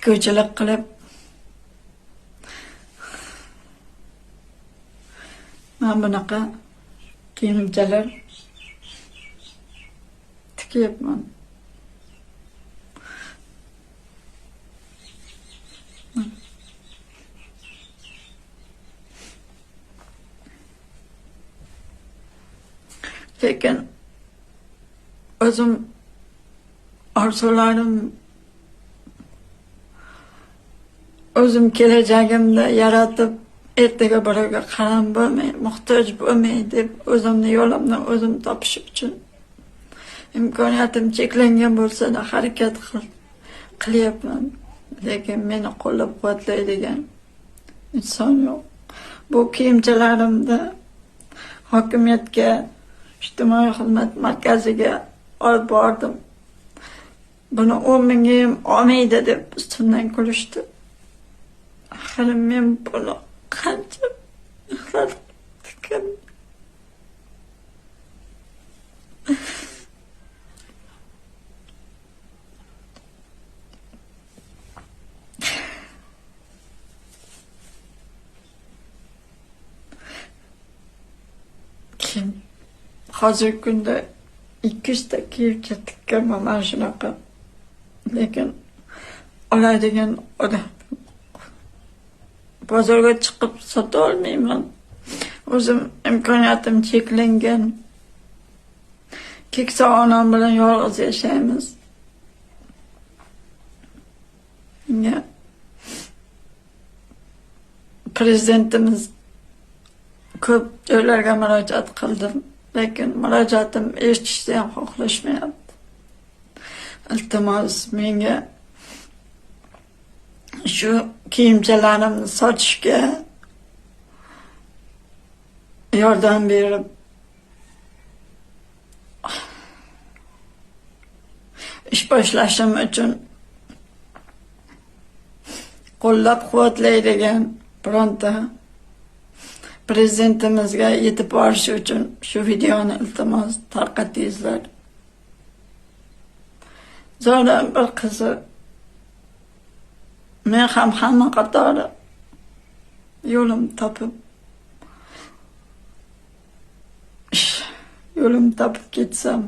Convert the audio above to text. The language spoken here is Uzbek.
tikuvchilik qilib men bunaqa kiyimchalar tikyapman. Lekin o'zim orzularim, o'zim kelajagimda yaratib ertaga birovga qaram bo'lmay, muhtoj bo'lmay deb o'zimni yo'limni o'zim topish uchun imkoniyatim cheklangan bo'lsa-da harakat qilyapman. Lekin meni qo'llab-quvvatlaydigan inson yo'q. Bu kiyimchalarimda hokimiyatga, ijtimoiy xizmat markaziga olib bordim. Buni 10 mingga ham olmaydi deb ustimdan kulishdi. Axir men buni qancha mehnat qildim. Hozirgi kunda 200 ta kiyimcha tikkanman mana shunaqa. Lekin oladigan odam bozorga chiqib sota olmayman. O'zim imkoniyatim cheklangan. Keksa onam bilan yolg'iz yashaymiz. Prezidentimiz ko'p joylarga murojaat qildim. Lekin murojaatim eshitishni ham xohlashmayapti. Iltimos menga shu kiyimchalarimni sotishga yordam berib, ish boshlashim uchun qo'llab-quvvatlaydigan bironta prezidentimizga yetib borish uchun shu videoni iltimos tarqatingizlar. Zora bir qizi, men ham hamma qatori yo'lim topib ketsam